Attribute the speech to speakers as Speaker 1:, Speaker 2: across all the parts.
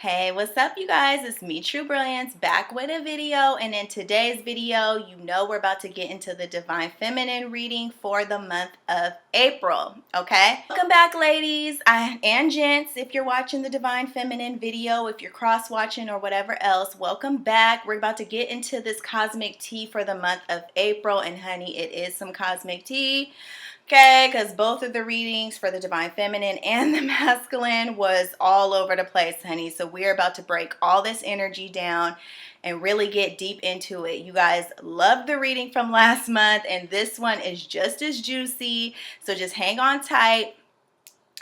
Speaker 1: Hey, what's up, you guys? It's me, True Brilliance, back with a video. And in today's video, you know we're about to get into the Divine Feminine reading for the month of April, okay? Welcome back, ladies and gents. If you're watching the Divine Feminine video, if you're cross-watching or whatever else, welcome back. We're about to get into this cosmic tea for the month of April. And honey, it is some cosmic tea. Okay, because both of the readings for the Divine Feminine and the Masculine was all over the place, honey. So we're about to break all this energy down and really get deep into it. You guys loved the reading from last month, and this one is just as juicy. So just hang on tight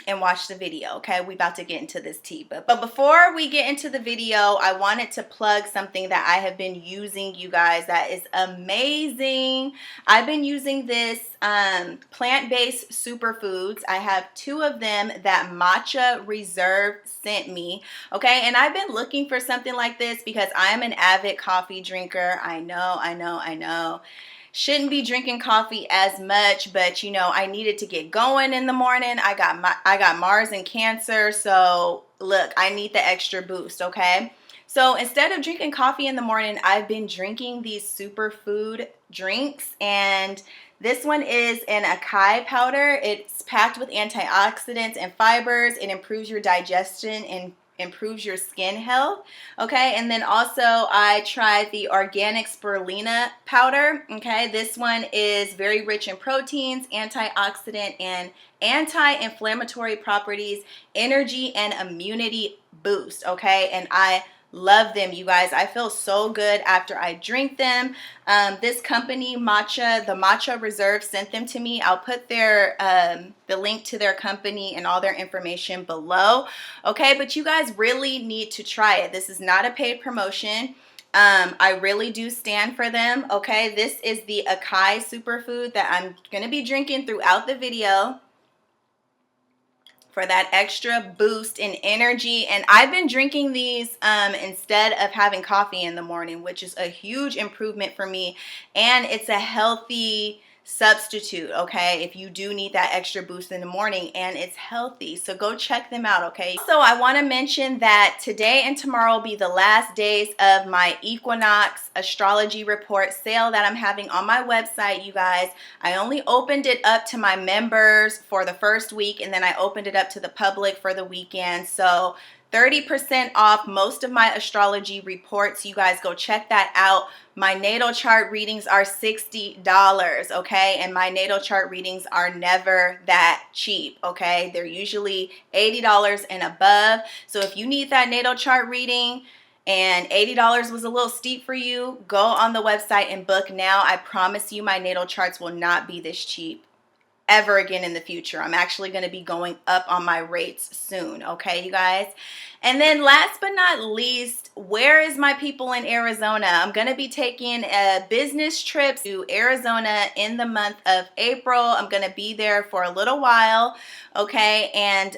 Speaker 1: and watch the video, okay? We about to get into this tea. But before we get into the video, I wanted to plug something that I have been using, you guys, that is amazing. I've been using this plant-based superfoods. I have two of them that Matcha Reserve sent me, okay? And I've been looking for something like this because I'm an avid coffee drinker. I know. Shouldn't be drinking coffee as much, but you know, I needed to get going in the morning. I got Mars in Cancer, so look, I need the extra boost, okay? So instead of drinking coffee in the morning, I've been drinking these superfood drinks, and this one is an Acai powder. It's packed with antioxidants and fibers. It improves your digestion and improves your skin health, okay? And then also I tried the organic Sprulina powder, okay? This one is very rich in proteins, antioxidant and anti-inflammatory properties, energy and immunity boost, okay? And I love them, you guys. I feel so good after I drink them. This company, Matcha, the Matcha Reserve, sent them to me. I'll put their the link to their company and all their information below. Okay, but you guys really need to try it. This is not a paid promotion. I really do stand for them. Okay, this is the Acai superfood that I'm gonna be drinking throughout the video for that extra boost in energy. And I've been drinking these instead of having coffee in the morning, which is a huge improvement for me. And it's a healthy substitute, okay, if you do need that extra boost in the morning, and it's healthy. So go check them out, okay? So I want to mention that today and tomorrow will be the last days of my equinox astrology report sale that I'm having on my website, you guys. I only opened it up to my members for the first week, and then I opened it up to the public for the weekend. So 30% off most of my astrology reports. You guys go check that out. My natal chart readings are $60, okay? And my natal chart readings are never that cheap, okay? They're usually $80 and above. So if you need that natal chart reading and $80 was a little steep for you, go on the website and book now. I promise you my natal charts will not be this cheap ever again in the future. I'm actually going to be going up on my rates soon, okay, you guys? And then last but not least, where is my people in Arizona? I'm going to be taking a business trip to Arizona in the month of April. I'm going to be there for a little while, okay? And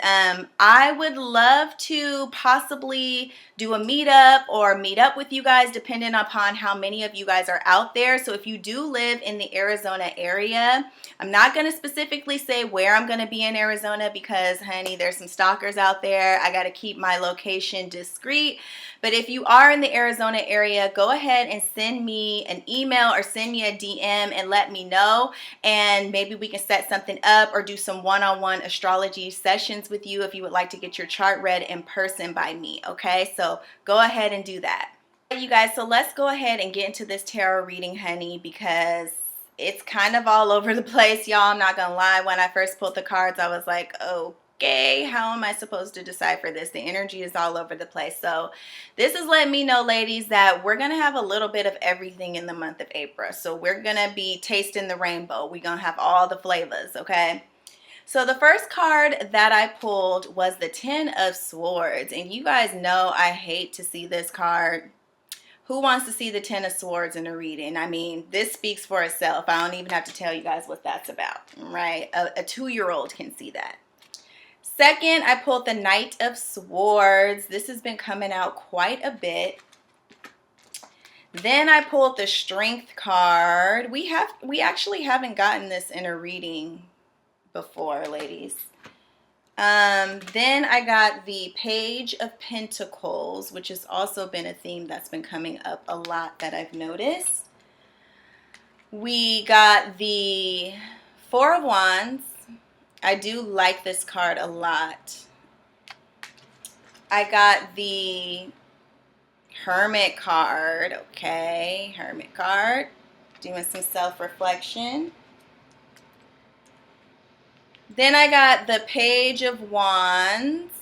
Speaker 1: I would love to possibly do a meetup or meet up with you guys depending upon how many of you guys are out there. So if you do live in the Arizona area, I'm not going to specifically say where I'm going to be in Arizona because, honey, there's some stalkers out there. I got to keep my location discreet. But if you are in the Arizona area, go ahead and send me an email or send me a DM and let me know. And maybe we can set something up or do some one-on-one astrology sessions with you if you would like to get your chart read in person by me, okay? So go ahead and do that. You guys, so let's go ahead and get into this tarot reading, honey, because it's kind of all over the place, y'all. I'm not gonna lie. When I first pulled the cards, I was like, okay, how am I supposed to decipher this? The energy is all over the place. So this is letting me know, ladies, that we're gonna have a little bit of everything in the month of April. So we're gonna be tasting the rainbow. We're gonna have all the flavors, okay? So the first card that I pulled was the Ten of Swords. And you guys know I hate to see this card. Who wants to see the Ten of Swords in a reading? I mean, this speaks for itself. I don't even have to tell you guys what that's about, right? A 2-year-old can see that. Second, I pulled the Knight of Swords. This has been coming out quite a bit. Then I pulled the Strength card. We actually haven't gotten this in a reading before, ladies. Then I got the Page of Pentacles, which has also been a theme that's been coming up a lot that I've noticed. We got the Four of Wands. I do like this card a lot. I got the Hermit card. Okay, Hermit card. Doing some self-reflection. Then I got the Page of Wands.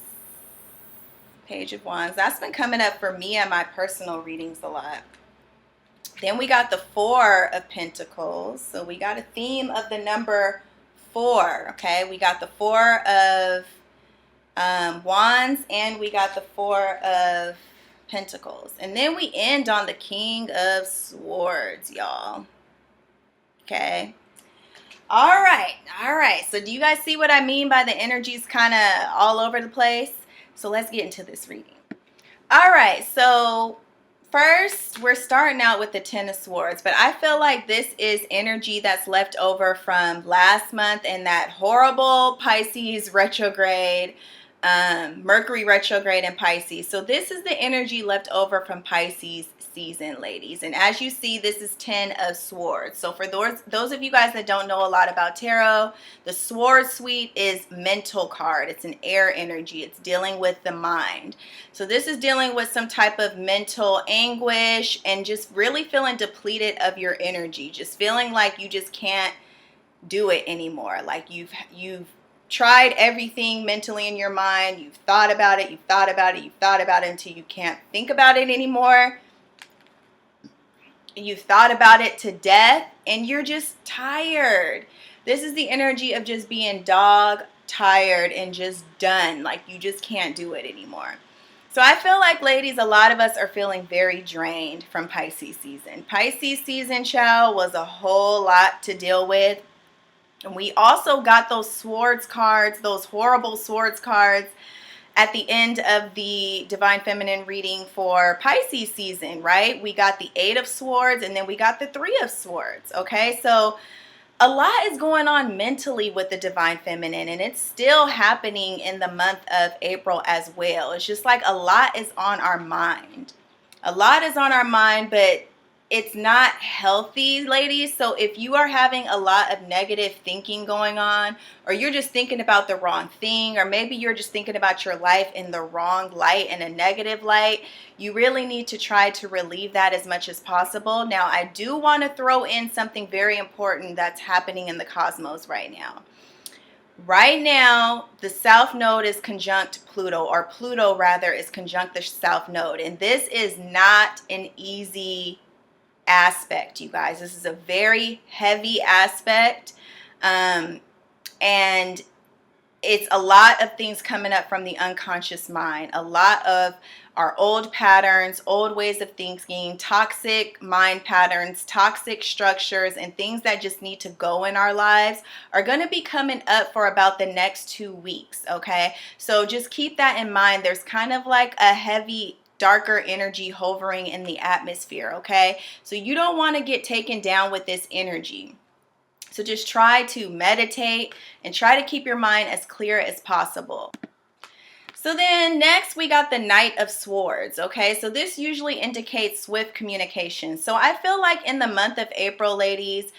Speaker 1: Page of Wands. That's been coming up for me and my personal readings a lot. Then we got the Four of Pentacles. So we got a theme of the number 4. Okay, we got the Four of Wands and we got the Four of Pentacles. And then we end on the King of Swords, y'all. Okay. All right. So do you guys see what I mean by the energies kind of all over the place? So let's get into this reading. All right, so first we're starting out with the Ten of Swords, but I feel like this is energy that's left over from last month and that horrible Pisces retrograde, Mercury retrograde in Pisces. So this is the energy left over from Pisces season, ladies. And as you see, this is 10 of Swords. So for those of you guys that don't know a lot about tarot, the Sword Suite is mental card. It's an air energy. It's dealing with the mind. So this is dealing with some type of mental anguish and just really feeling depleted of your energy. Just feeling like you just can't do it anymore. Like you've tried everything mentally in your mind. You've thought about it. You've thought about it. You've thought about it until you can't think about it anymore. You've thought about it to death and you're just tired. This is the energy of just being dog tired and just done. Like you just can't do it anymore. So I feel like, ladies, a lot of us are feeling very drained from Pisces season. Pisces season, child, was a whole lot to deal with. And we also got those swords cards, those horrible swords cards at the end of the Divine Feminine reading for Pisces season, right? We got the 8 of Swords and then we got the 3 of Swords, okay? So a lot is going on mentally with the Divine Feminine and it's still happening in the month of April as well. It's just like a lot is on our mind. A lot is on our mind, but it's not healthy, ladies. So if you are having a lot of negative thinking going on, or you're just thinking about the wrong thing, or maybe you're just thinking about your life in the wrong light, in a negative light, you really need to try to relieve that as much as possible. Now, I do want to throw in something very important that's happening in the cosmos right now. Right now, the South Node is conjunct Pluto, or Pluto rather is conjunct the South Node. And this is not an easy aspect, you guys. This is a very heavy aspect, and it's a lot of things coming up from the unconscious mind, a lot of our old patterns, old ways of thinking, toxic mind patterns, toxic structures, and things that just need to go in our lives are going to be coming up for about the next 2 weeks, okay? So just keep that in mind. There's kind of like a heavy darker energy hovering in the atmosphere, okay? So you don't want to get taken down with this energy. So just try to meditate and try to keep your mind as clear as possible. So then next we got the Knight of Swords, okay? So this usually indicates swift communication. So I feel like in the month of April, ladies,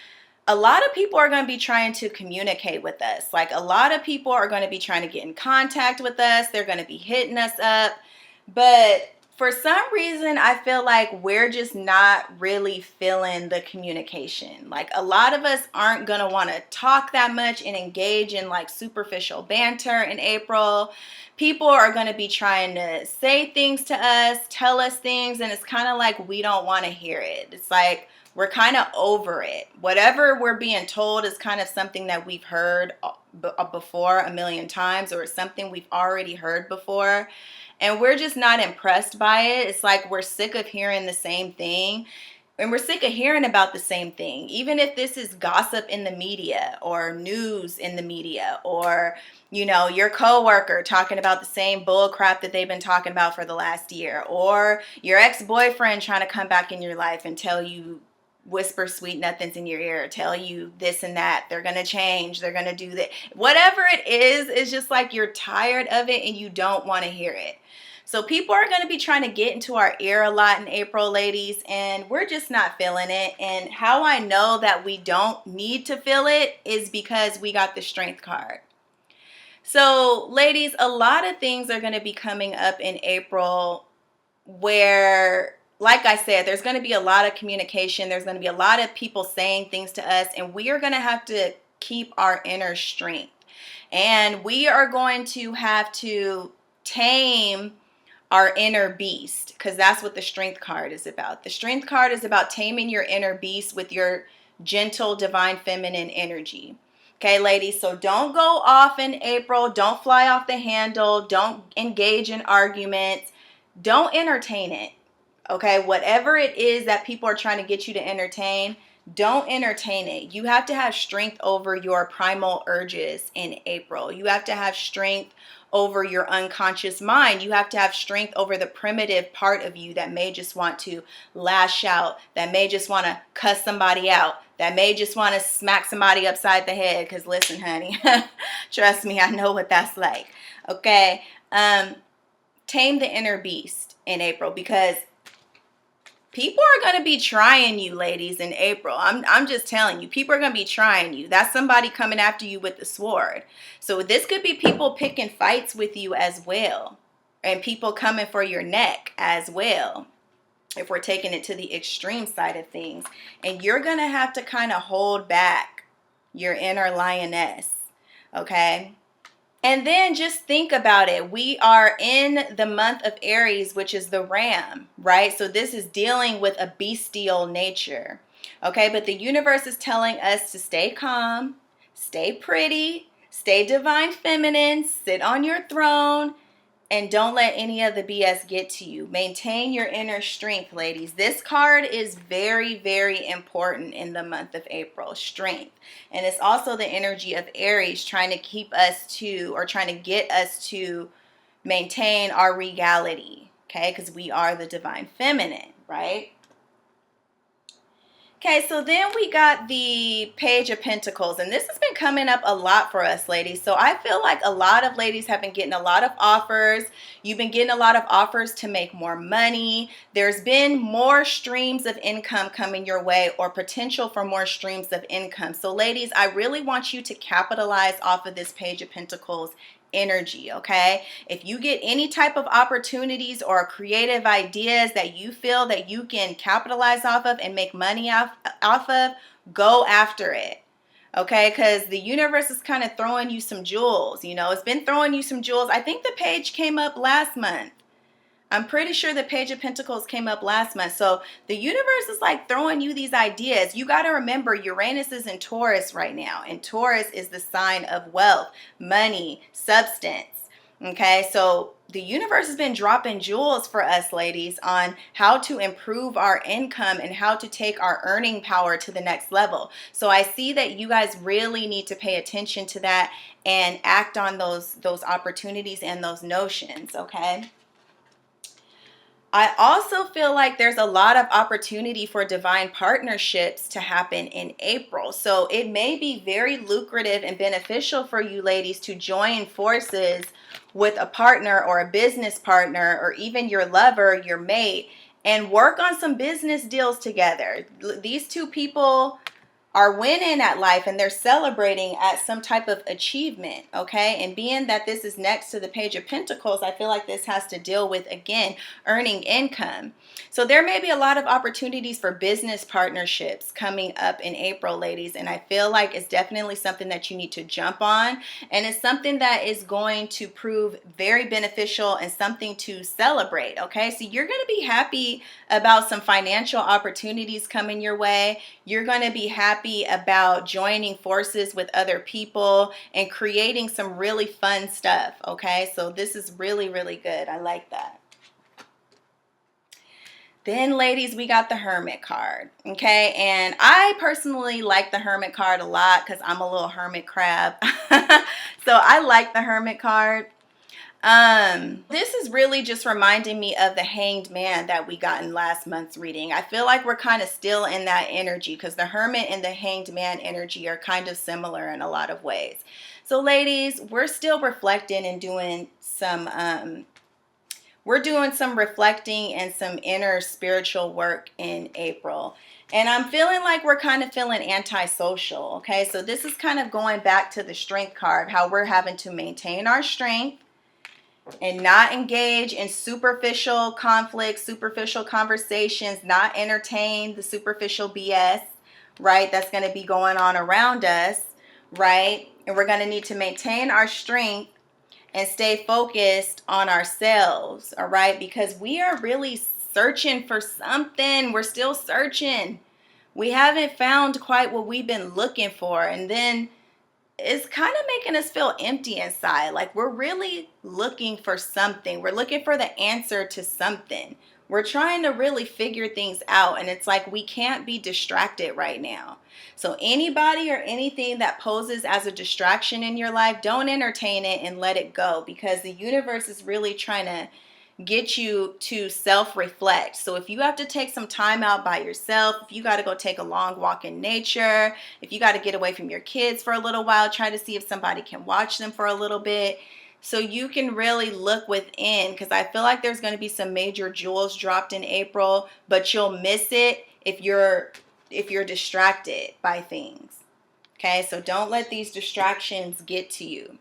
Speaker 1: a lot of people are going to be trying to communicate with us. Like a lot of people are going to be trying to get in contact with us. They're going to be hitting us up. But for some reason, I feel like we're just not really feeling the communication. Like a lot of us aren't going to want to talk that much and engage in like superficial banter in April. People are going to be trying to say things to us, tell us things, and it's kind of like we don't want to hear it. It's like we're kind of over it. Whatever we're being told is kind of something that we've heard before a million times, or something we've already heard before. And we're just not impressed by it. It's like we're sick of hearing the same thing. And we're sick of hearing about the same thing. Even if this is gossip in the media or news in the media, or, you know, your coworker talking about the same bull crap that they've been talking about for the last year, or your ex-boyfriend trying to come back in your life and tell you whisper sweet nothings in your ear, tell you this and that. They're going to change. They're going to do that. Whatever it is, it's just like you're tired of it and you don't want to hear it. So people are going to be trying to get into our ear a lot in April, ladies, and we're just not feeling it. And how I know that we don't need to feel it is because we got the Strength card. So, ladies, a lot of things are going to be coming up in April where, like I said, there's going to be a lot of communication. There's going to be a lot of people saying things to us, and we are going to have to keep our inner strength. And we are going to have to tame our inner beast, because that's what the Strength card is about. The Strength card is about taming your inner beast with your gentle, divine feminine energy. Okay, ladies, so don't go off in April. Don't fly off the handle. Don't engage in arguments. Don't entertain it. Okay, whatever it is that people are trying to get you to entertain, don't entertain it. You have to have strength over your primal urges in April. You have to have strength over your unconscious mind. You have to have strength over the primitive part of you that may just want to lash out, that may just want to cuss somebody out, that may just want to smack somebody upside the head. Because listen, honey, trust me, I know what that's like. Okay, tame the inner beast in April, because people are going to be trying you, ladies, in April. I'm just telling you, people are going to be trying you. That's somebody coming after you with the sword. So this could be people picking fights with you as well, and people coming for your neck as well, if we're taking it to the extreme side of things. And you're going to have to kind of hold back your inner lioness, okay? And then just think about it. We are in the month of Aries, which is the ram, right? So this is dealing with a bestial nature, okay? But the universe is telling us to stay calm, stay pretty, stay divine feminine, sit on your throne, and don't let any of the BS get to you. Maintain your inner strength, ladies. This card is very, very important in the month of April, strength. And it's also the energy of Aries trying to keep us to, or trying to get us to maintain our regality, okay? Because we are the divine feminine, right? Okay, so then we got the Page of Pentacles, and this has been coming up a lot for us, ladies. So I feel like a lot of ladies have been getting a lot of offers. You've been getting a lot of offers to make more money. There's been more streams of income coming your way, or potential for more streams of income. So ladies, I really want you to capitalize off of this Page of Pentacles energy, okay? If you get any type of opportunities or creative ideas that you feel that you can capitalize off of and make money off of, go after it, okay? Because the universe is kind of throwing you some jewels, you know? It's been throwing you some jewels. I think the page came up last month. I'm pretty sure the Page of Pentacles came up last month. So the universe is like throwing you these ideas. You got to remember, Uranus is in Taurus right now. And Taurus is the sign of wealth, money, substance. Okay, so the universe has been dropping jewels for us, ladies, on how to improve our income and how to take our earning power to the next level. So I see that you guys really need to pay attention to that and act on those opportunities and those notions, okay? I also feel like there's a lot of opportunity for divine partnerships to happen in April. So it may be very lucrative and beneficial for you ladies to join forces with a partner or a business partner, or even your lover, your mate, and work on some business deals together. These two people are winning at life, and they're celebrating at some type of achievement, okay? And being that this is next to the Page of Pentacles, I feel like this has to deal with, again, earning income. So there may be a lot of opportunities for business partnerships coming up in April, ladies, and I feel like it's definitely something that you need to jump on, and it's something that is going to prove very beneficial and something to celebrate, okay? So you're going to be happy about some financial opportunities coming your way. You're going to be happy about joining forces with other people and creating some really fun stuff, okay? So this is really, really good. I like that. Then, ladies, we got the Hermit card, okay? And I personally like the Hermit card a lot because I'm a little hermit crab. So I like the Hermit card. This is really just reminding me of the Hanged Man that we got in last month's reading. I feel like we're kind of still in that energy because the Hermit and the Hanged Man energy are kind of similar in a lot of ways. So ladies, we're still reflecting and doing some reflecting and some inner spiritual work in April. And I'm feeling like we're kind of feeling antisocial, okay? So this is kind of going back to the Strength card, how we're having to maintain our strength and not engage in superficial conflicts, superficial conversations, not entertain the superficial BS, right? That's going to be going on around us, right? And we're going to need to maintain our strength and stay focused on ourselves, all right? Because we are really searching for something. We're still searching. We haven't found quite what we've been looking for. And then it's kind of making us feel empty inside. Like we're really looking for something. We're looking for the answer to something. We're trying to really figure things out. And it's like we can't be distracted right now. So anybody or anything that poses as a distraction in your life, don't entertain it and let it go, because the universe is really trying to get you to self-reflect. So if you have to take some time out by yourself, if you got to go take a long walk in nature, if you got to get away from your kids for a little while, try to see if somebody can watch them for a little bit so you can really look within, because I feel like there's going to be some major jewels dropped in April, but you'll miss it if you're distracted by things. Okay, so don't let these distractions get to you.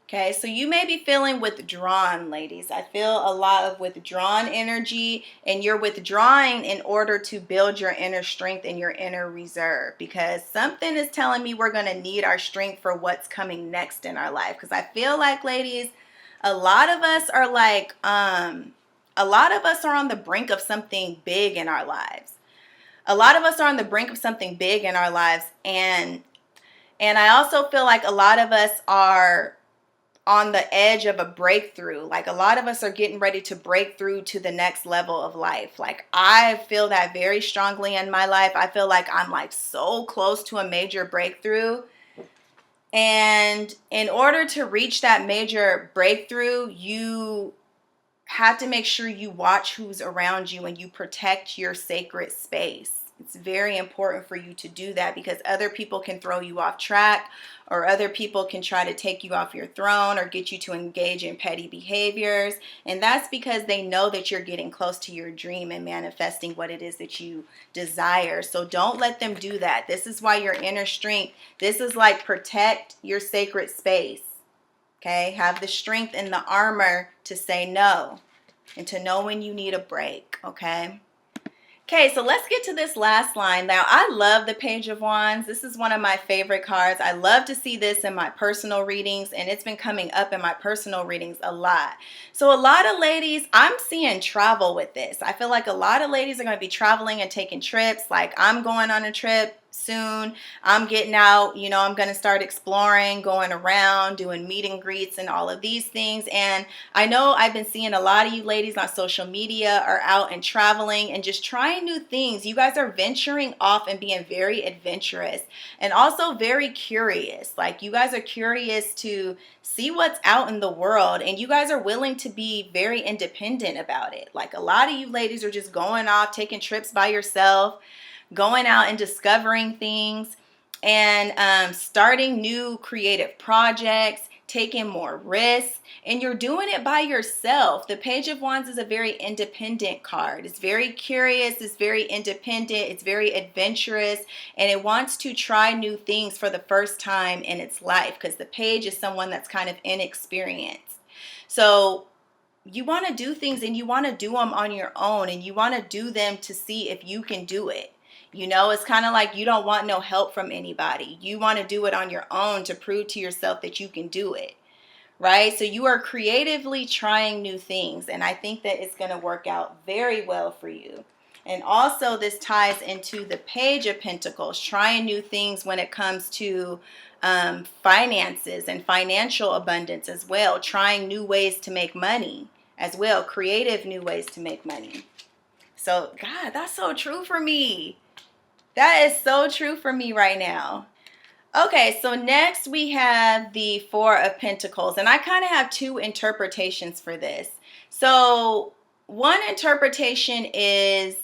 Speaker 1: Okay, so you may be feeling withdrawn, ladies. I feel a lot of withdrawn energy, and you're withdrawing in order to build your inner strength and your inner reserve, because something is telling me we're going to need our strength for what's coming next in our life. Because I feel like, ladies, a lot of us are like, a lot of us are on the brink of something big in our lives. A lot of us are on the brink of something big in our lives, and I also feel like a lot of us are on the edge of a breakthrough. Like a lot of us are getting ready to break through to the next level of life. Like I feel that very strongly in my life. I feel like I'm like so close to a major breakthrough. And in order to reach that major breakthrough, you have to make sure you watch who's around you and you protect your sacred space. It's very important for you to do that, because other people can throw you off track, or other people can try to take you off your throne or get you to engage in petty behaviors. And that's because they know that you're getting close to your dream and manifesting what it is that you desire. So don't let them do that. This is why your inner strength, this is like protect your sacred space. Okay, have the strength and the armor to say no and to know when you need a break, okay? Okay, so let's get to this last line. Now, I love the Page of Wands. This is one of my favorite cards. I love to see this in my personal readings, and it's been coming up in my personal readings a lot. So a lot of ladies, I'm seeing travel with this. I feel like a lot of ladies are going to be traveling and taking trips. Like I'm going on a trip soon. I'm getting out, you know, I'm going to start exploring, going around, doing meet and greets and all of these things. And I know I've been seeing a lot of you ladies on social media are out and traveling and just trying new things. You guys are venturing off and being very adventurous and also very curious. Like you guys are curious to see what's out in the world, and you guys are willing to be very independent about it. Like a lot of you ladies are just going off, taking trips by yourself, going out and discovering things, and starting new creative projects, taking more risks, and you're doing it by yourself. The Page of Wands is a very independent card. It's very curious, it's very independent, it's very adventurous, and it wants to try new things for the first time in its life, because the Page is someone that's kind of inexperienced. So you want to do things, and you want to do them on your own, and you want to do them to see if you can do it. You know, it's kind of like you don't want no help from anybody. You want to do it on your own to prove to yourself that you can do it, right? So you are creatively trying new things, and I think that it's going to work out very well for you. And also this ties into the Page of Pentacles, trying new things when it comes to finances and financial abundance as well, trying new ways to make money as well, creative new ways to make money. So, God, that's so true for me. That is so true for me right now. Okay, so next we have the Four of Pentacles, and I kind of have two interpretations for this. So, one interpretation is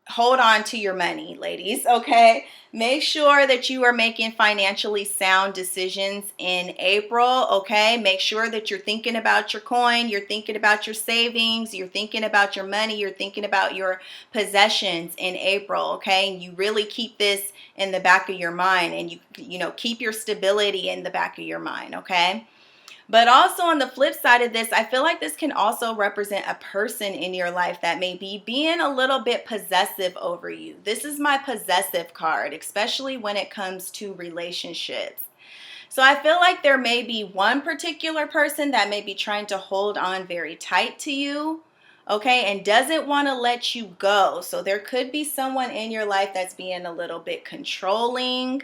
Speaker 1: hold on to your money, ladies, okay? Make sure that you are making financially sound decisions in April, okay? Make sure that you're thinking about your coin, you're thinking about your savings, you're thinking about your money, you're thinking about your possessions in April, okay? And you really keep this in the back of your mind, and you keep your stability in the back of your mind, okay? But also on the flip side of this, I feel like this can also represent a person in your life that may be being a little bit possessive over you. This is my possessive card, especially when it comes to relationships. So I feel like there may be one particular person that may be trying to hold on very tight to you, okay, and doesn't want to let you go. So there could be someone in your life that's being a little bit controlling,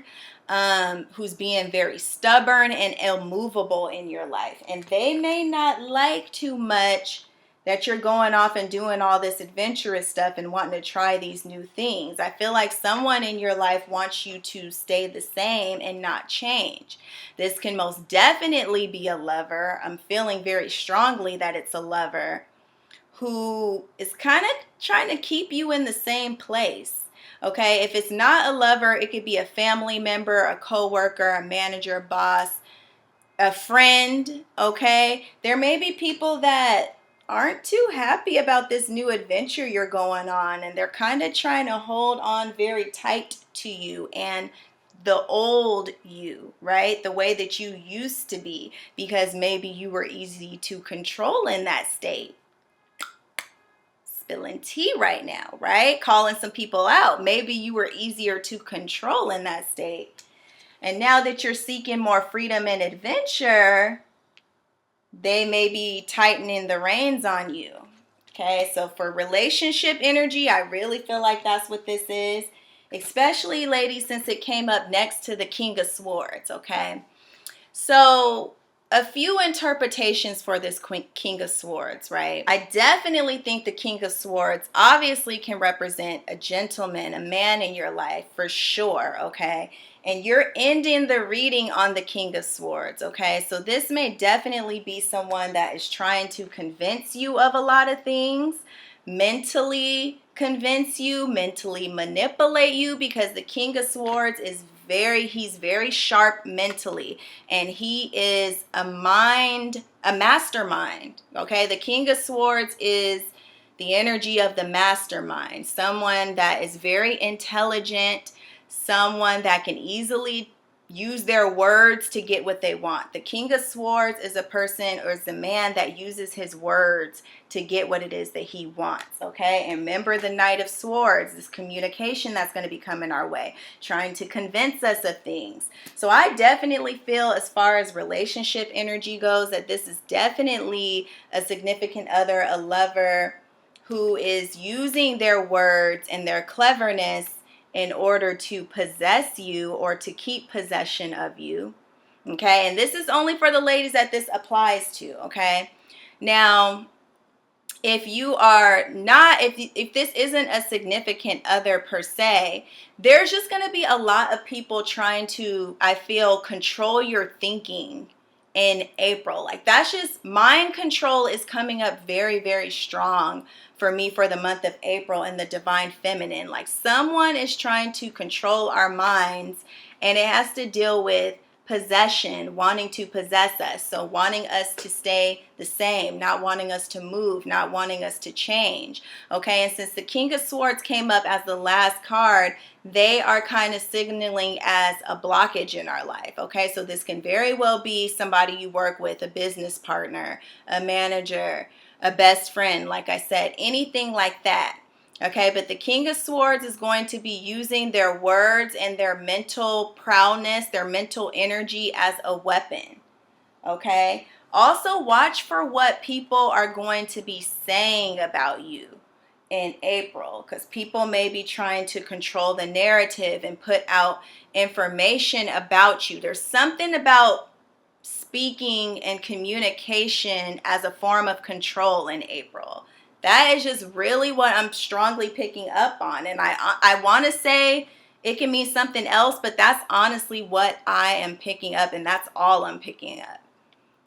Speaker 1: who's being very stubborn and immovable in your life. And they may not like too much that you're going off and doing all this adventurous stuff and wanting to try these new things. I feel like someone in your life wants you to stay the same and not change. This can most definitely be a lover. I'm feeling very strongly that it's a lover who is kind of trying to keep you in the same place. Okay, if it's not a lover, it could be a family member, a coworker, a manager, boss, a friend. Okay, there may be people that aren't too happy about this new adventure you're going on, and they're kind of trying to hold on very tight to you and the old you, right? The way that you used to be, because maybe you were easy to control in that state. Spilling tea right now, right? Calling some people out. Maybe you were easier to control in that state. And now that you're seeking more freedom and adventure, they may be tightening the reins on you. Okay, so for relationship energy, I really feel like that's what this is. Especially, ladies, since it came up next to the King of Swords, okay? So a few interpretations for this King of Swords, right? I definitely think the King of Swords obviously can represent a gentleman, a man in your life for sure, okay? And you're ending the reading on the King of Swords, okay? So this may definitely be someone that is trying to convince you of a lot of things, mentally convince you, mentally manipulate you, because the King of Swords is he's very sharp mentally, and he is a mastermind, okay? The King of Swords is the energy of the mastermind, someone that is very intelligent, someone that can easily use their words to get what they want. The King of Swords is a person, or is a man that uses his words to get what it is that he wants, okay? And remember the Knight of Swords, this communication that's going to be coming our way, trying to convince us of things. So I definitely feel, as far as relationship energy goes, that this is definitely a significant other, a lover, who is using their words and their cleverness in order to possess you or to keep possession of you, okay? And this is only for the ladies that this applies to, okay? Now, if you are not, if this isn't a significant other per se, there's just going to be a lot of people trying to, I feel, control your thinking in April. Like, that's just, mind control is coming up very, very strong for me for the month of April in the divine feminine. Like, someone is trying to control our minds, and it has to deal with possession, wanting to possess us. So wanting us to stay the same, not wanting us to move, not wanting us to change. Okay, and since the King of Swords came up as the last card, they are kind of signaling as a blockage in our life. Okay, so this can very well be somebody you work with, a business partner, a manager, a best friend, like I said, anything like that. Okay, but the King of Swords is going to be using their words and their mental prowess, their mental energy as a weapon. Okay, also watch for what people are going to be saying about you in April, because people may be trying to control the narrative and put out information about you. There's something about speaking and communication as a form of control in April. That is just really what I'm strongly picking up on. And I want to say It can mean something else, but that's honestly what I am picking up, and that's all I'm picking up.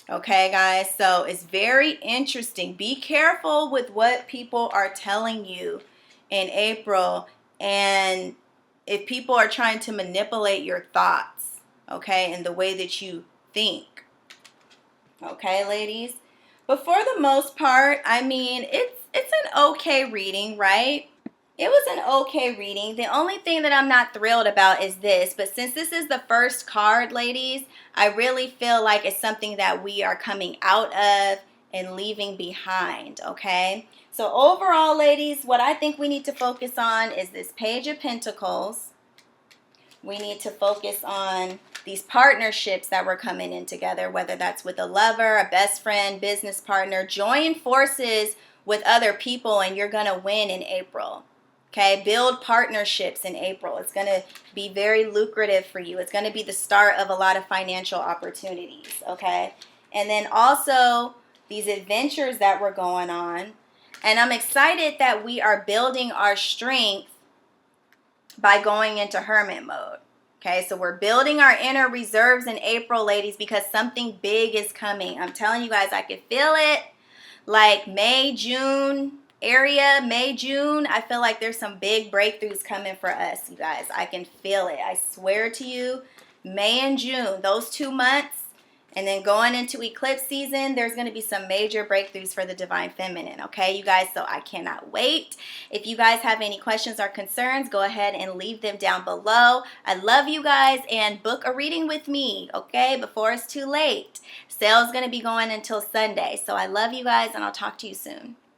Speaker 1: Okay, guys, so it's very interesting. Be careful with what people are telling you in April, and if people are trying to manipulate your thoughts, okay, and the way that you think. Okay, ladies? But for the most part, I mean, it's an okay reading, right? It was an okay reading. The only thing that I'm not thrilled about is this, but since this is the first card, ladies, I really feel like it's something that we are coming out of and leaving behind, okay? So overall, ladies, what I think we need to focus on is this Page of Pentacles. We need to focus on these partnerships that we're coming in together, whether that's with a lover, a best friend, business partner. Join forces with other people and you're going to win in April. Okay, build partnerships in April. It's going to be very lucrative for you. It's going to be the start of a lot of financial opportunities, okay? And then also these adventures that we're going on. And I'm excited that we are building our strength by going into hermit mode. Okay, so we're building our inner reserves in April, ladies, because something big is coming. I'm telling you guys, I can feel it. Like May, June area, May, June, I feel like there's some big breakthroughs coming for us, you guys. I can feel it. I swear to you, May and June, those 2 months, and then going into eclipse season, there's going to be some major breakthroughs for the divine feminine, okay, you guys? So I cannot wait. If you guys have any questions or concerns, go ahead and leave them down below. I love you guys, and book a reading with me, okay, before it's too late. Sale's going to be going until Sunday. So I love you guys, and I'll talk to you soon.